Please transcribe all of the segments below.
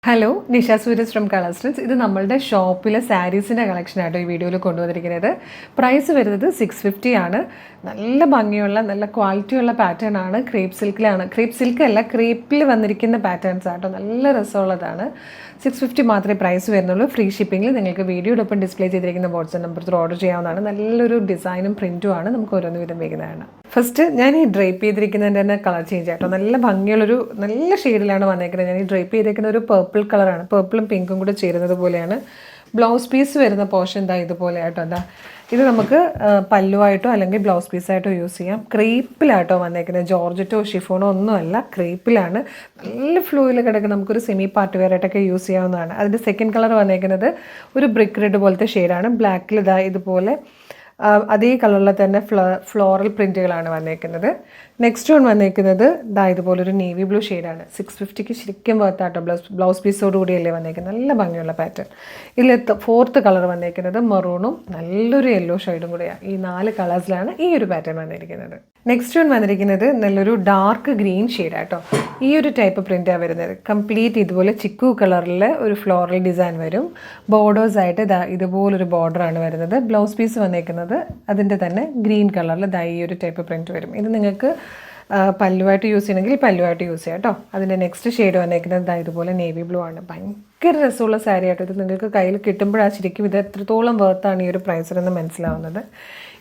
Hello, Nisha Sooraj from കളർസ്റ്റൻസ്. ഇത് നമ്മളുടെ ഷോപ്പിലെ സാരീസിൻ്റെ കളക്ഷനായിട്ടോ ഈ വീഡിയോയിൽ കൊണ്ടുവന്നിരിക്കുന്നത്. പ്രൈസ് വരുന്നത് 650 ആണ്. നല്ല ഭംഗിയുള്ള നല്ല ക്വാളിറ്റിയുള്ള പാറ്റേൺ ആണ്. ക്രേപ്പ് സിൽക്കിലാണ്. ക്രേപ്പ് സിൽക്ക് അല്ല, ക്രേപ്പിൽ വന്നിരിക്കുന്ന പാറ്റേൺസ് ആട്ടോ. നല്ല രസമുള്ളതാണ്. 650 മാത്രമേ പ്രൈസ് വരുന്നുള്ളൂ. ഫ്രീ ഷിപ്പിങ്ങിൽ നിങ്ങൾക്ക് വീഡിയോടൊപ്പം ഡിസ്പ്ലേ ചെയ്തിരിക്കുന്ന വാട്സ്ആപ്പ് നമ്പറിൽ ഓർഡർ ചെയ്യാവുന്നതാണ്. നല്ലൊരു ഡിസൈനും പ്രിൻറ്റും ആണ്. നമുക്ക് ഓരോന്ന് വിധം വയ്ക്കുന്നതാണ്. ഫസ്റ്റ് ഞാൻ ഈ ഡ്രൈപ്പ് ചെയ്തിരിക്കുന്നതിൻ്റെ തന്നെ കളർ ചേഞ്ച് ആട്ടോ. നല്ല ഭംഗിയുള്ളൊരു നല്ല ഷെയ്ഡിലാണ് വന്നേക്കുന്നത്. ഞാൻ ഈ ഡ്രൈപ്പ് ചെയ്തിരിക്കുന്ന ഒരു പേർപ്പിൾ കളറാണ്. പേർപ്പിളും പിങ്കും കൂടെ ചേരുന്നത് പോലെയാണ്. ബ്ലൗസ് പീസ് വരുന്ന പോർഷൻ ഇതാ ഇതുപോലെ ആട്ടോ. ഇത് നമുക്ക് പല്ലുവായിട്ടോ അല്ലെങ്കിൽ ബ്ലൗസ് പീസായിട്ടോ യൂസ് ചെയ്യാം. ക്രേപ്പിലാട്ടോ വന്നേക്കുന്നത്. ജോർജറ്റോ ഷിഫോണോ ഒന്നുമല്ല, ക്രേപ്പിലാണ്. നല്ല ഫ്ലൂയിൽ കിടക്കുന്ന നമുക്കൊരു സെമി പാർട്ടി വെയറായിട്ടൊക്കെ യൂസ് ചെയ്യാവുന്നതാണ്. അതിൻ്റെ സെക്കൻഡ് കളർ വന്നേക്കുന്നത് ഒരു ബ്രിക്ക് റെഡ് പോലത്തെ ഷെയ്ഡാണ്. ബ്ലാക്കിൽ ഇതാ ഇതുപോലെ അതേ കളറിൽ തന്നെ ഫ്ലോറൽ പ്രിൻറ്റുകളാണ് വന്നേക്കുന്നത്. നെക്സ്റ്റ് വൺ വന്നേക്കുന്നത് ഇതുപോലൊരു നേവി ബ്ലൂ ഷെയ്ഡാണ്. 650 ശരിക്കും വർത്താട്ടോ. ബ്ലൗസ് പീസോട് കൂടിയല്ലേ വന്നേക്കുന്നത്. നല്ല ഭംഗിയുള്ള പാറ്റേൺ. ഇതിൽ ഫോർത്ത് കളർ വന്നേക്കുന്നത് മെറൂണും നല്ലൊരു യെല്ലോ ഷെയ്ഡും കൂടെയാണ്. ഈ 4 കളേഴ്സിലാണ് ഈ ഒരു പാറ്റേൺ വന്നിരിക്കുന്നത്. നെക്സ്റ്റ് വൺ വന്നിരിക്കുന്നത് നല്ലൊരു ഡാർക്ക് ഗ്രീൻ ഷെയ്ഡാട്ടോ. ഈ ഒരു ടൈപ്പ് പ്രിൻറ്റാണ് വരുന്നത്. കംപ്ലീറ്റ് ഇതുപോലെ ചിക്കു കളറിൽ ഒരു ഫ്ലോറൽ ഡിസൈൻ വരും. ബോർഡേഴ്സായിട്ട് ഇതുപോലൊരു ബോർഡറാണ് വരുന്നത്. ബ്ലൗസ് പീസ് വന്നേക്കുന്നത് അതിൻ്റെ തന്നെ ഗ്രീൻ കളറിൽ ഈ ഒരു ടൈപ്പ് പ്രിൻറ്റ് വരും. ഇത് നിങ്ങൾക്ക് പല്ലുവായിട്ട് യൂസ് ചെയ്യണമെങ്കിൽ പല്ലുവായിട്ട് യൂസ് ചെയ്യാം കേട്ടോ. അതിൻ്റെ നെക്സ്റ്റ് ഷെയ്ഡ് വന്നേക്കുന്നത് ഇതുപോലെ നേവി ബ്ലൂ ആണ്. ഭയങ്കര രസമുള്ള സാരി ആട്ടോ. ഇത് നിങ്ങൾക്ക് കയ്യിൽ കിട്ടുമ്പോഴാണ് ശരിക്കും ഇത് എത്രത്തോളം വർത്താണ് ഈ ഒരു പ്രൈസിലെന്ന് മനസ്സിലാവുന്നത്.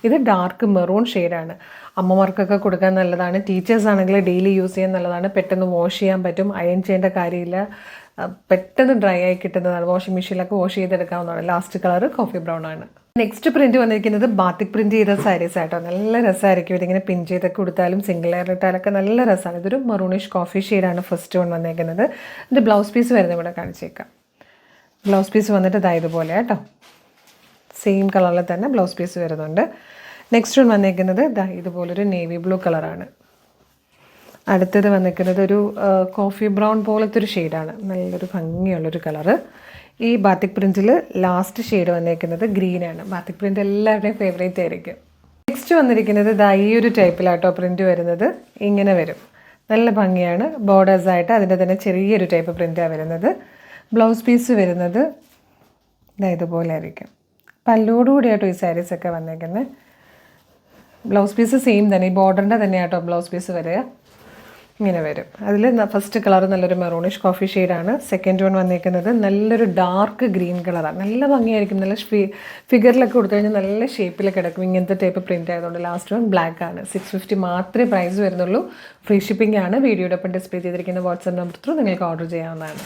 ഇത് ഡാർക്ക് മെറൂൺ ഷെയ്ഡാണ്. അമ്മമാർക്കൊക്കെ കൊടുക്കാൻ നല്ലതാണ്. ടീച്ചേഴ്സ് ആണെങ്കിൽ ഡെയിലി യൂസ് ചെയ്യാൻ നല്ലതാണ്. പെട്ടെന്ന് വാഷ് ചെയ്യാൻ പറ്റും. അയൺ ചെയ്യേണ്ട കാര്യമില്ല. പെട്ടെന്ന് ഡ്രൈ ആയി കിട്ടുന്നതാണ്. വാഷിംഗ് മെഷീനിലൊക്കെ വാഷ് ചെയ്തെടുക്കാവുന്നതാണ്. ലാസ്റ്റ് കളർ കോഫി ബ്രൗൺ ആണ്. നെക്സ്റ്റ് പ്രിൻറ്റ് വന്നിരിക്കുന്നത് ബാത്തിക് പ്രിൻറ്റ് ചെയ്ത സാരീസ് ആട്ടോ. നല്ല രസമായിരിക്കും. ഇതിങ്ങനെ പിൻ ചെയ്തൊക്കെ കൊടുത്താലും സിംഗിൾ ലെയർ ഇട്ടാലൊക്കെ നല്ല രസമാണ്. ഇതൊരു മെറൂണിഷ് കോഫി ഷെയ്ഡാണ് ഫസ്റ്റ് വൺ വന്നേക്കുന്നത്. ഇതിൻ്റെ ബ്ലൗസ് പീസ് വരുന്നത് ഇവിടെ കാണിച്ചേക്കാം. ബ്ലൗസ് പീസ് വന്നിട്ട് ഇതുപോലെ കേട്ടോ. സെയിം കളറിൽ തന്നെ ബ്ലൗസ് പീസ് വരുന്നുണ്ട്. നെക്സ്റ്റ് വൺ വന്നേക്കുന്നത് ഇതുപോലൊരു നേവി ബ്ലൂ കളറാണ്. അടുത്തത് വന്നിരിക്കുന്നത് ഒരു കോഫി ബ്രൗൺ പോലത്തെ ഒരു ഷെയ്ഡാണ്. നല്ലൊരു ഭംഗിയുള്ളൊരു കളറ്. ഈ ബാത്തിക് പ്രിൻറ്റിൽ ലാസ്റ്റ് ഷെയ്ഡ് വന്നേക്കുന്നത് ഗ്രീനാണ്. ബാത്തിക് പ്രിൻറ്റ് എല്ലാവരുടെയും ഫേവറേറ്റ് ആയിരിക്കും. നെക്സ്റ്റ് വന്നിരിക്കുന്നത് ഈ ഒരു ടൈപ്പിലാട്ടോ പ്രിൻറ്റ് വരുന്നത്. ഇങ്ങനെ വരും. നല്ല ഭംഗിയാണ്. ബോർഡേഴ്സായിട്ട് അതിൻ്റെ തന്നെ ചെറിയൊരു ടൈപ്പ് പ്രിൻറ്റാണ് വരുന്നത്. ബ്ലൗസ് പീസ് വരുന്നത് ഇതുപോലെ ആയിരിക്കും. പല്ലോടുകൂടിയാട്ടോ ഈ സാരീസൊക്കെ വന്നേക്കുന്നത്. ബ്ലൗസ് പീസ് സെയിം തന്നെ. ഈ ബോർഡറിൻ്റെ തന്നെയാട്ടോ ബ്ലൗസ് പീസ് വരിക. ഇങ്ങനെ വരും. അതിൽ ഫസ്റ്റ് കളർ നല്ലൊരു മെറൂണിഷ് കോഫി ഷെയ്ഡാണ്. സെക്കൻഡ് വൺ വന്നിരിക്കുന്നത് നല്ലൊരു ഡാർക്ക് ഗ്രീൻ കളറാണ്. നല്ല ഭംഗിയായിരിക്കും. നല്ല ഫിഗറിലൊക്കെ കൊടുത്തു കഴിഞ്ഞാൽ നല്ല ഷേപ്പിലൊക്കെ കിടക്കും. ഇങ്ങനത്തെ ടൈപ്പ് പ്രിൻറ്റ് ആയതുകൊണ്ട്. ലാസ്റ്റ് വൺ ബ്ലാക്ക് ആണ്. 650 മാത്രമേ പ്രൈസ് വരുന്നുള്ളൂ. ഫ്രീ ഷിപ്പിംഗ് ആണ്. വീഡിയോടൊപ്പം ഡിസ്പ്ലേ ചെയ്തിരിക്കുന്ന വാട്സ്ആപ്പ് നമ്പർ ത്രൂ നിങ്ങൾക്ക് ഓർഡർ ചെയ്യാവുന്നതാണ്.